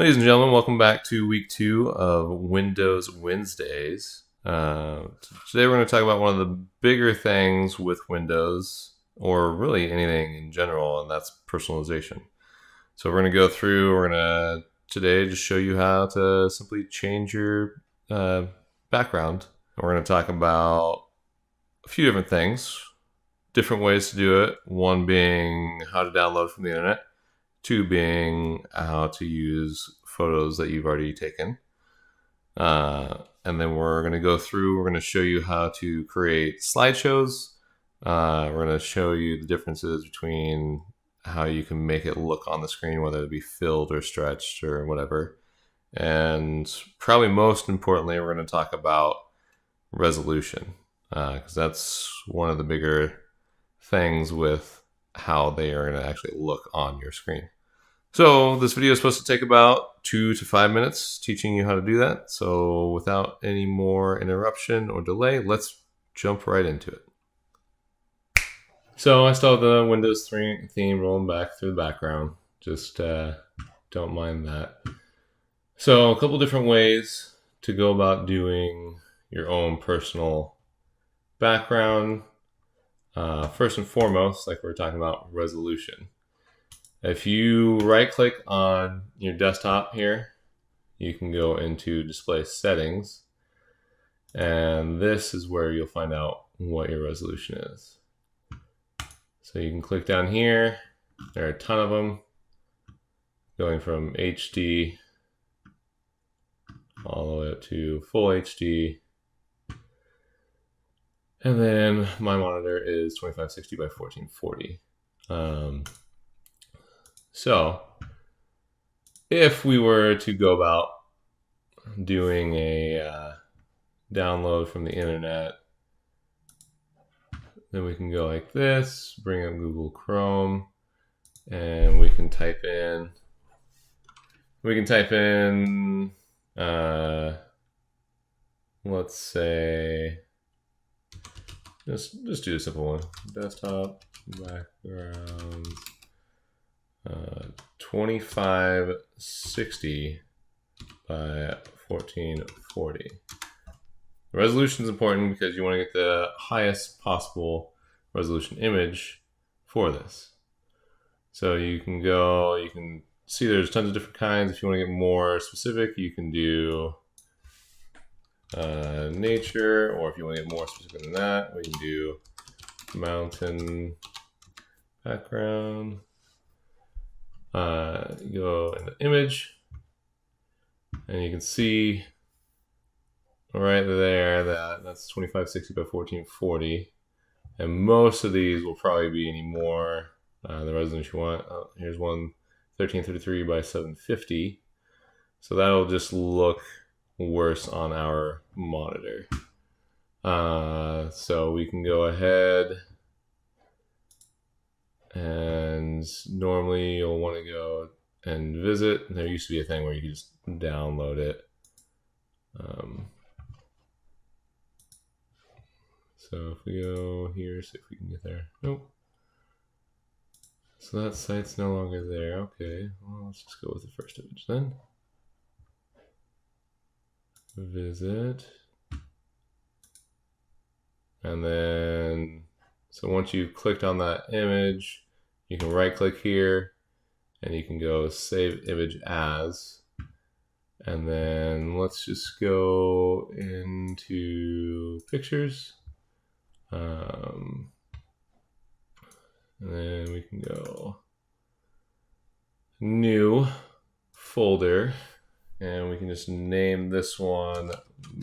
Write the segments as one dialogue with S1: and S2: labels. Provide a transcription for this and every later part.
S1: Ladies and gentlemen, welcome back to week 2 of Windows Wednesdays. Today we're going to talk about one of the bigger things with Windows, or really anything in general, and that's personalization. So we're going to go through, we're going to today just show you how to simply change your background. We're going to talk about a few different things, different ways to do it. One being how to download from the internet. Two being how to use photos that you've already taken. And then we're going to go through, we're going to show you how to create slideshows. We're going to show you the differences between how you can make it look on the screen, whether it be filled or stretched or whatever. And probably most importantly, we're going to talk about resolution, because that's one of the bigger things with how they are going to actually look on your screen. So this video is supposed to take about 2 to 5 minutes teaching you how to do that. So without any more interruption or delay, let's jump right into it. So I still have the Windows 3 theme rolling back through the background. Just don't mind that. So a couple different ways to go about doing your own personal background. First and foremost, like we're talking about, resolution. If you right click on your desktop here, you can go into display settings, and this is where you'll find out what your resolution is. So you can click down here. There are a ton of them, going from HD all the way up to full HD. And then my monitor is 2560 by 1440. So if we were to go about doing a download from the internet, then we can go like this, bring up Google Chrome, and we can type in, let's say, just do a simple one. Desktop backgrounds 2560 by 1440. The resolution is important because you want to get the highest possible resolution image for this. So you can go, you can see there's tons of different kinds. If you want to get more specific, you can do nature, or if you want to get more specific than that, we can do mountain background. You go in the image, and you can see right there that that's 2560 by 1440, and most of these will probably be any more the resolution you want. Here's one 1333 by 750, so that'll just look worse on our monitor. So we can go ahead, and normally you'll want to go and visit. There used to be a thing where you could just download it. So if we go here, see if we can get there. Nope. So that site's no longer there. Okay, well, let's just go with the first image then. Visit. And then, so once you've clicked on that image, you can right click here and you can go save image as. And then let's just go into pictures. And then we can go new folder, and we can just name this one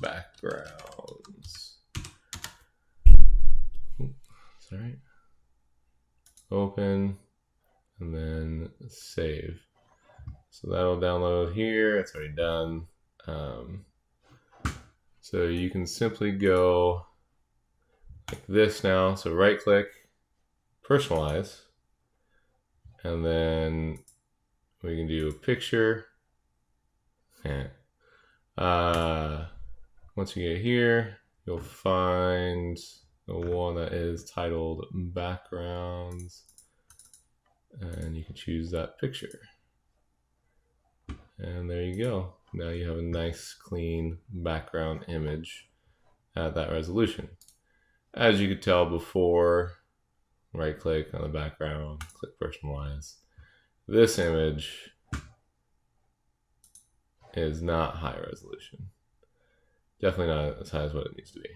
S1: backgrounds. Sorry. Open, and then save. So that'll download here. It's already done. So you can simply go like this now. So right click, personalize, and then we can do a picture. Once you get here, you'll find the one that is titled backgrounds, and you can choose that picture. And there you go. Now you have a nice clean background image at that resolution. As you could tell before, right click on the background, click personalize. This image is not high resolution. Definitely not as high as what it needs to be.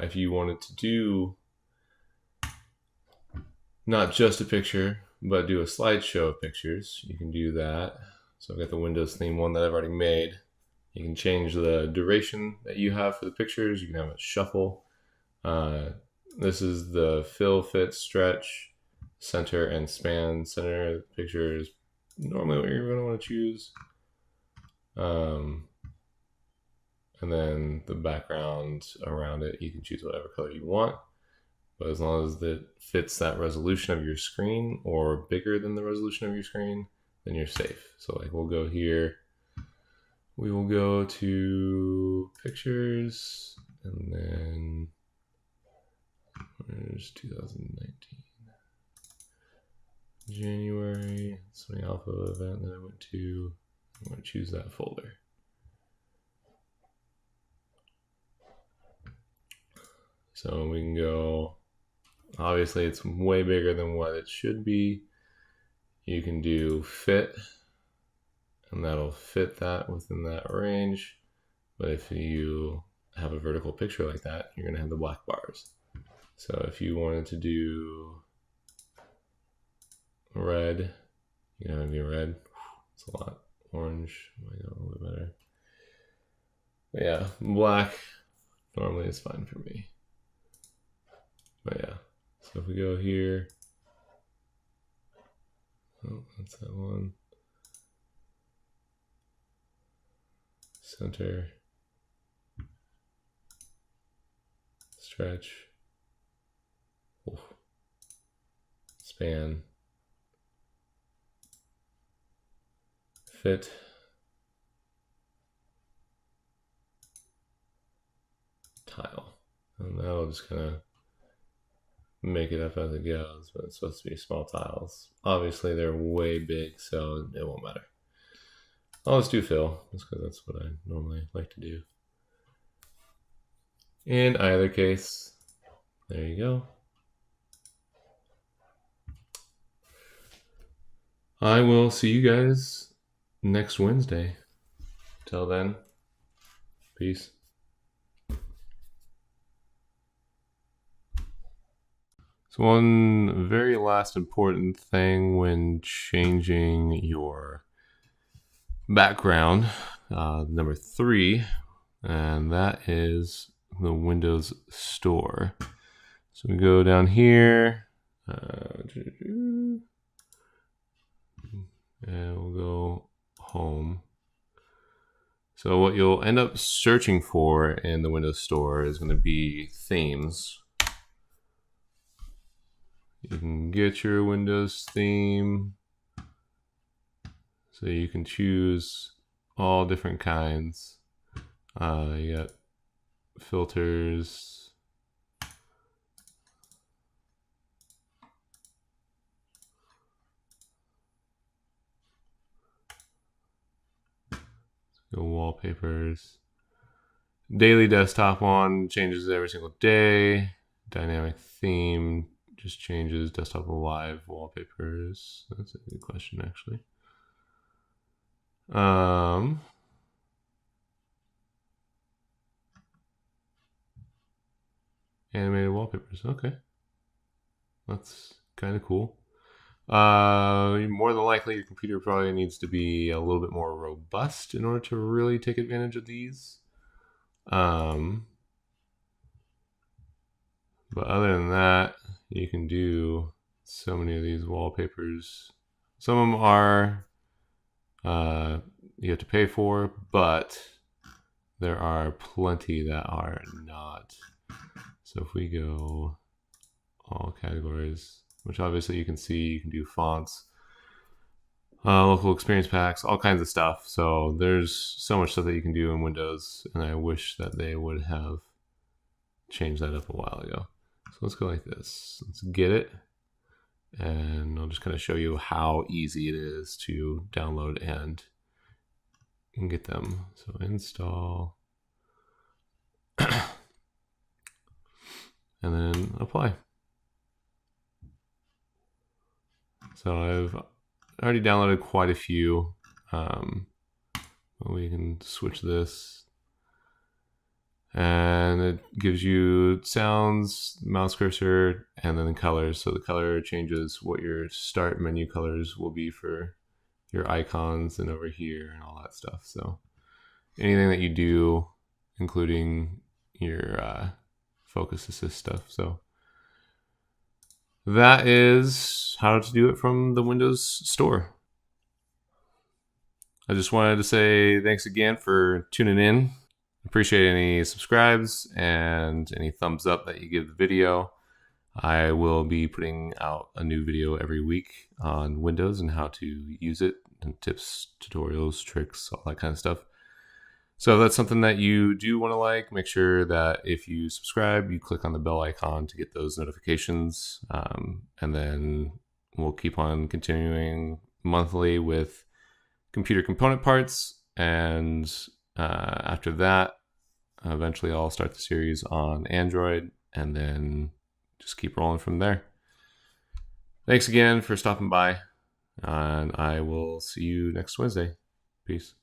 S1: If you wanted to do not just a picture, but do a slideshow of pictures, you can do that. So I've got the Windows theme one that I've already made. You can change the duration that you have for the pictures. You can have it shuffle. This is the fill, fit, stretch, center, and span. Center of the picture is normally what you're going to want to choose. And then the background around it, you can choose whatever color you want. But as long as it fits that resolution of your screen or bigger than the resolution of your screen, then you're safe. So like we'll go here. We will go to pictures and then where's 2019? January. It's my alpha event that I went to. I'm going to choose that folder. So we can go, obviously it's way bigger than what it should be. You can do fit, and that'll fit that within that range. But if you have a vertical picture like that, you're going to have the black bars. So if you wanted to do red, you know, do red. It's a lot. Orange might go a little bit better. But yeah, black normally is fine for me. But yeah, so if we go here, oh, that's that one. Center, stretch, oof, span, fit, tile, and that'll just kind of make it up as it goes, but it's supposed to be small tiles. Obviously they're way big, so it won't matter. I'll just do fill, just because that's what I normally like to do. In either case, there you go. I will see you guys next Wednesday. Till then, peace. So one very last important thing when changing your background, number 3, and that is the Windows Store. So we go down here, and we'll go home. So what you'll end up searching for in the Windows Store is going to be themes. You can get your Windows theme. So you can choose all different kinds. You got filters. Go wallpapers. Daily desktop one changes every single day. Dynamic theme just changes. Desktop live wallpapers. That's a good question, actually. Animated wallpapers. Okay, that's kind of cool. More than likely, your computer probably needs to be a little bit more robust in order to really take advantage of these. But other than that, you can do so many of these wallpapers. Some of them are you have to pay for, but there are plenty that are not. So if we go all categories, which obviously you can see, you can do fonts, local experience packs, all kinds of stuff. So there's so much stuff that you can do in Windows, and I wish that they would have changed that up a while ago. So let's go like this. Let's get it. and I'll just kind of show you how easy it is to download and get them. So install and then apply. So I've already downloaded quite a few. We can switch this, and it gives you sounds, mouse cursor, and then the colors. So the color changes what your start menu colors will be for your icons and over here and all that stuff. So anything that you do, including your focus assist stuff. So that is how to do it from the Windows Store. I just wanted to say thanks again for tuning in. Appreciate any subscribes and any thumbs up that you give the video. I will be putting out a new video every week on Windows and how to use it, and tips, tutorials, tricks, all that kind of stuff. So if that's something that you do want to like, make sure that if you subscribe, you click on the bell icon to get those notifications. And then we'll keep on continuing monthly with computer component parts. And after that, eventually I'll start the series on Android and then just keep rolling from there. Thanks again for stopping by, and I will see you next Wednesday. Peace.